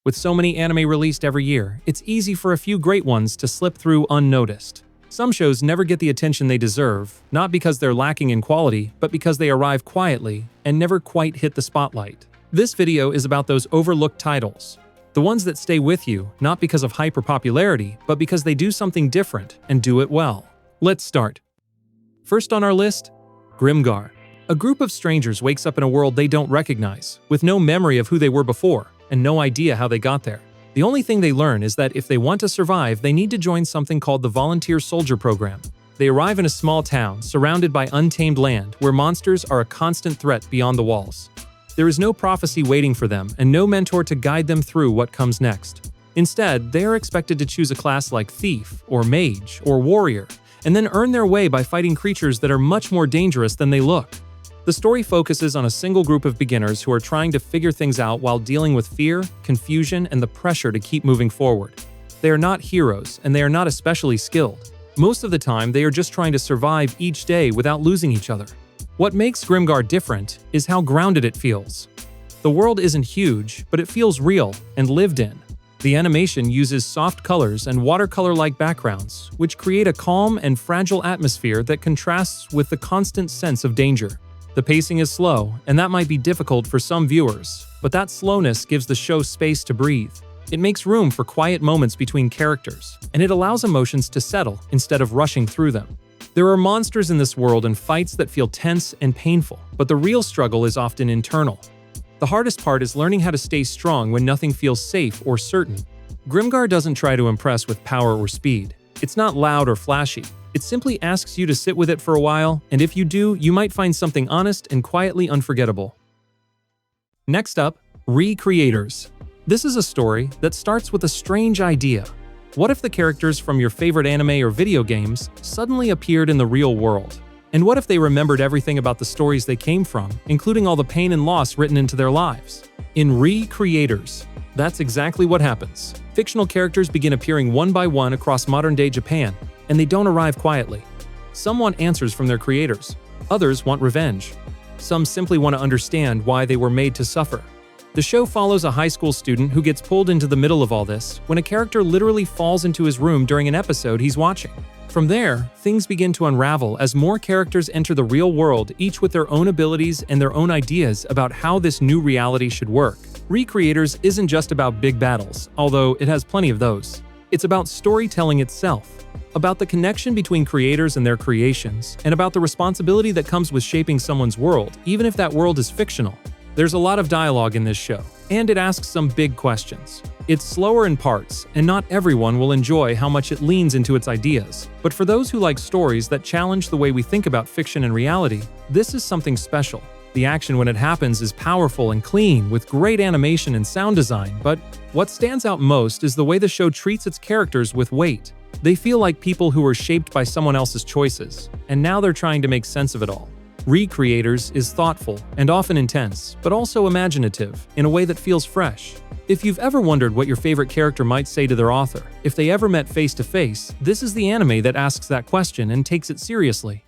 With so many anime released every year, it's easy for a few great ones to slip through unnoticed. Some shows never get the attention they deserve, not because they're lacking in quality, but because they arrive quietly and never quite hit the spotlight. This video is about those overlooked titles. The ones that stay with you, not because of hyper-popularity, but because they do something different and do it well. Let's start. First on our list, Grimgar. A group of strangers wakes up in a world they don't recognize, with no memory of who they were before, and no idea how they got there. The only thing they learn is that if they want to survive, they need to join something called the Volunteer Soldier Program. They arrive in a small town, surrounded by untamed land, where monsters are a constant threat beyond the walls. There is no prophecy waiting for them, and no mentor to guide them through what comes next. Instead, they are expected to choose a class like Thief, or Mage, or Warrior, and then earn their way by fighting creatures that are much more dangerous than they look. The story focuses on a single group of beginners who are trying to figure things out while dealing with fear, confusion, and the pressure to keep moving forward. They are not heroes, and they are not especially skilled. Most of the time, they are just trying to survive each day without losing each other. What makes Grimgar different is how grounded it feels. The world isn't huge, but it feels real and lived in. The animation uses soft colors and watercolor-like backgrounds, which create a calm and fragile atmosphere that contrasts with the constant sense of danger. The pacing is slow, and that might be difficult for some viewers, but that slowness gives the show space to breathe. It makes room for quiet moments between characters, and it allows emotions to settle instead of rushing through them. There are monsters in this world and fights that feel tense and painful, but the real struggle is often internal. The hardest part is learning how to stay strong when nothing feels safe or certain. Grimgar doesn't try to impress with power or speed. It's not loud or flashy. It simply asks you to sit with it for a while, and if you do, you might find something honest and quietly unforgettable. Next up, Recreators. This is a story that starts with a strange idea. What if the characters from your favorite anime or video games suddenly appeared in the real world? And what if they remembered everything about the stories they came from, including all the pain and loss written into their lives? In Recreators, that's exactly what happens. Fictional characters begin appearing one by one across modern-day Japan, and they don't arrive quietly. Some want answers from their creators. Others want revenge. Some simply want to understand why they were made to suffer. The show follows a high school student who gets pulled into the middle of all this when a character literally falls into his room during an episode he's watching. From there, things begin to unravel as more characters enter the real world, each with their own abilities and their own ideas about how this new reality should work. Recreators isn't just about big battles, although it has plenty of those. It's about storytelling itself, about the connection between creators and their creations, and about the responsibility that comes with shaping someone's world, even if that world is fictional. There's a lot of dialogue in this show, and it asks some big questions. It's slower in parts, and not everyone will enjoy how much it leans into its ideas. But for those who like stories that challenge the way we think about fiction and reality, this is something special. The action when it happens is powerful and clean, with great animation and sound design, but what stands out most is the way the show treats its characters with weight. They feel like people who were shaped by someone else's choices, and now they're trying to make sense of it all. Recreators is thoughtful and often intense, but also imaginative in a way that feels fresh. If you've ever wondered what your favorite character might say to their author, if they ever met face to face, this is the anime that asks that question and takes it seriously.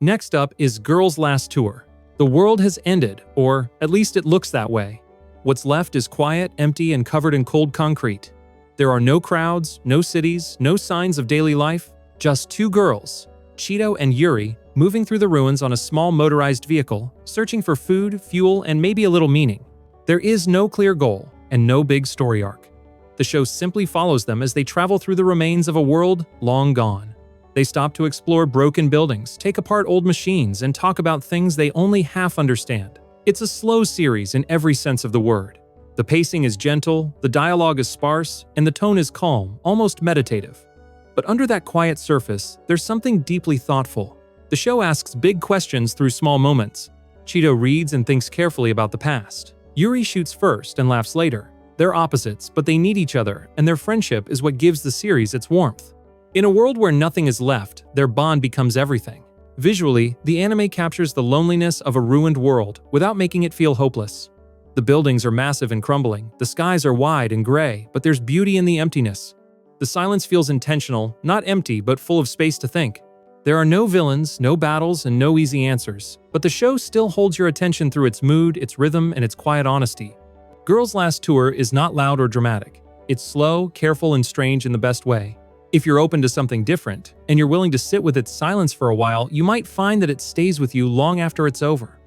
Next up is Girls' Last Tour. The world has ended, or at least it looks that way. What's left is quiet, empty, and covered in cold concrete. There are no crowds, no cities, no signs of daily life, just two girls, Cheeto and Yuri, moving through the ruins on a small motorized vehicle, searching for food, fuel, and maybe a little meaning. There is no clear goal, and no big story arc. The show simply follows them as they travel through the remains of a world long gone. They stop to explore broken buildings, take apart old machines, and talk about things they only half understand. It's a slow series in every sense of the word. The pacing is gentle, the dialogue is sparse, and the tone is calm, almost meditative. But under that quiet surface, there's something deeply thoughtful. The show asks big questions through small moments. Cheeto reads and thinks carefully about the past. Yuri shoots first and laughs later. They're opposites, but they need each other, and their friendship is what gives the series its warmth. In a world where nothing is left, their bond becomes everything. Visually, the anime captures the loneliness of a ruined world without making it feel hopeless. The buildings are massive and crumbling, the skies are wide and gray, but there's beauty in the emptiness. The silence feels intentional, not empty, but full of space to think. There are no villains, no battles, and no easy answers, but the show still holds your attention through its mood, its rhythm, and its quiet honesty. Girl's Last Tour is not loud or dramatic. It's slow, careful, and strange in the best way. If you're open to something different, and you're willing to sit with its silence for a while, you might find that it stays with you long after it's over.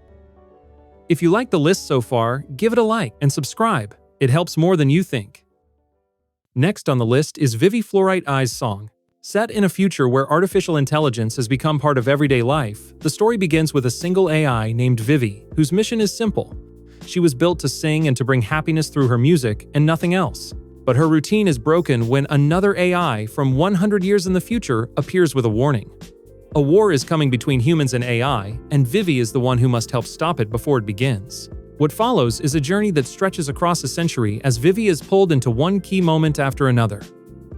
If you like the list so far, give it a like and subscribe. It helps more than you think. Next on the list is Vivy Fluorite Eye's Song. Set in a future where artificial intelligence has become part of everyday life, the story begins with a single AI named Vivy, whose mission is simple. She was built to sing and to bring happiness through her music and nothing else. But her routine is broken when another AI from 100 years in the future appears with a warning. A war is coming between humans and AI, and Vivy is the one who must help stop it before it begins. What follows is a journey that stretches across a century as Vivy is pulled into one key moment after another.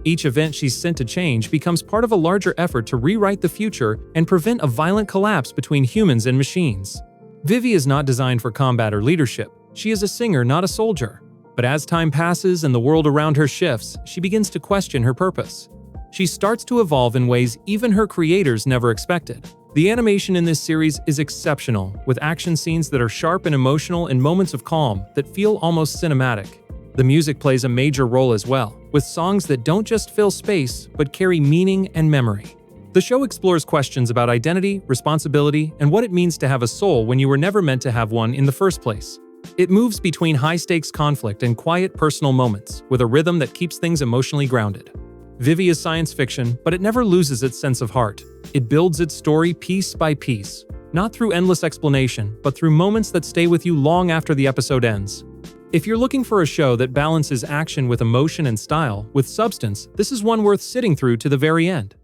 Each event she's sent to change becomes part of a larger effort to rewrite the future and prevent a violent collapse between humans and machines. Vivy is not designed for combat or leadership. She is a singer, not a soldier. But as time passes and the world around her shifts, she begins to question her purpose. She starts to evolve in ways even her creators never expected. The animation in this series is exceptional, with action scenes that are sharp and emotional and moments of calm that feel almost cinematic. The music plays a major role as well, with songs that don't just fill space, but carry meaning and memory. The show explores questions about identity, responsibility, and what it means to have a soul when you were never meant to have one in the first place. It moves between high-stakes conflict and quiet personal moments, with a rhythm that keeps things emotionally grounded. Vivy is science fiction, but it never loses its sense of heart. It builds its story piece by piece, not through endless explanation, but through moments that stay with you long after the episode ends. If you're looking for a show that balances action with emotion and style, with substance, this is one worth sitting through to the very end.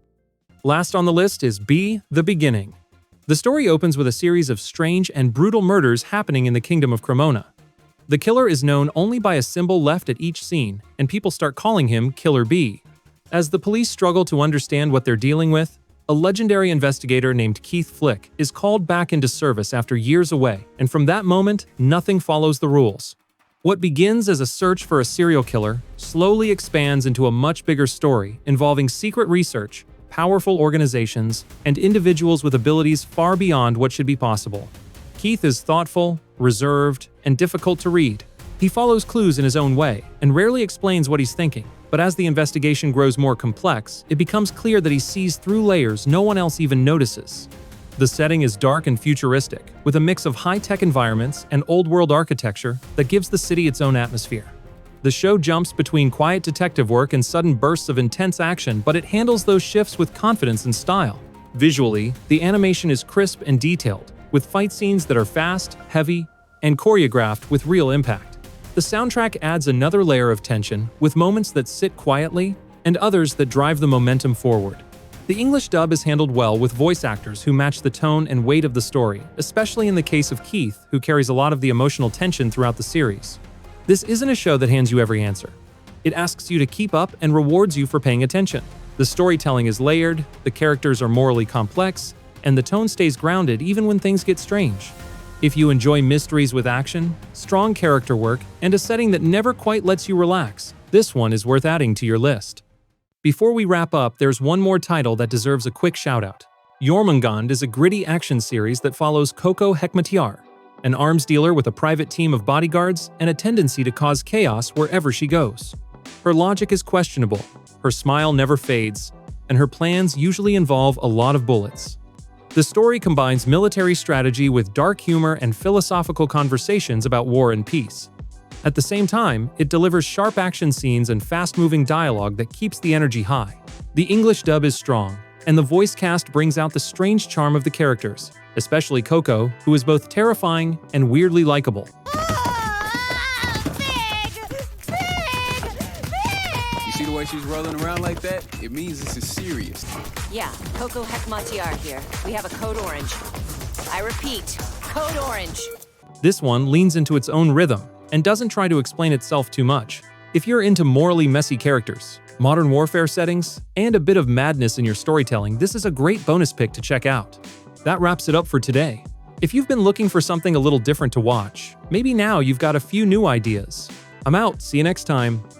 Last on the list is The Beginning. The story opens with a series of strange and brutal murders happening in the Kingdom of Cremona. The killer is known only by a symbol left at each scene, and people start calling him Killer B. As the police struggle to understand what they're dealing with, a legendary investigator named Keith Flick is called back into service after years away, and from that moment, nothing follows the rules. What begins as a search for a serial killer slowly expands into a much bigger story involving secret research, powerful organizations, and individuals with abilities far beyond what should be possible. Keith is thoughtful, reserved, and difficult to read. He follows clues in his own way and rarely explains what he's thinking. But as the investigation grows more complex, it becomes clear that he sees through layers no one else even notices. The setting is dark and futuristic, with a mix of high-tech environments and old-world architecture that gives the city its own atmosphere. The show jumps between quiet detective work and sudden bursts of intense action, but it handles those shifts with confidence and style. Visually, the animation is crisp and detailed, with fight scenes that are fast, heavy, and choreographed with real impact. The soundtrack adds another layer of tension, with moments that sit quietly and others that drive the momentum forward. The English dub is handled well with voice actors who match the tone and weight of the story, especially in the case of Keith, who carries a lot of the emotional tension throughout the series. This isn't a show that hands you every answer. It asks you to keep up and rewards you for paying attention. The storytelling is layered, the characters are morally complex, and the tone stays grounded even when things get strange. If you enjoy mysteries with action, strong character work, and a setting that never quite lets you relax, this one is worth adding to your list. Before we wrap up, there's one more title that deserves a quick shout-out. Jormungand is a gritty action series that follows Coco Hekmatyar, an arms dealer with a private team of bodyguards and a tendency to cause chaos wherever she goes. Her logic is questionable, her smile never fades, and her plans usually involve a lot of bullets. The story combines military strategy with dark humor and philosophical conversations about war and peace. At the same time, it delivers sharp action scenes and fast-moving dialogue that keeps the energy high. The English dub is strong, and the voice cast brings out the strange charm of the characters, especially Coco, who is both terrifying and weirdly likable. See the way she's rolling around like that? It means this is serious. Yeah, Coco Hekmatyar here. We have a code orange. I repeat, code orange. This one leans into its own rhythm and doesn't try to explain itself too much. If you're into morally messy characters, modern warfare settings, and a bit of madness in your storytelling, this is a great bonus pick to check out. That wraps it up for today. If you've been looking for something a little different to watch, maybe now you've got a few new ideas. I'm out. See you next time.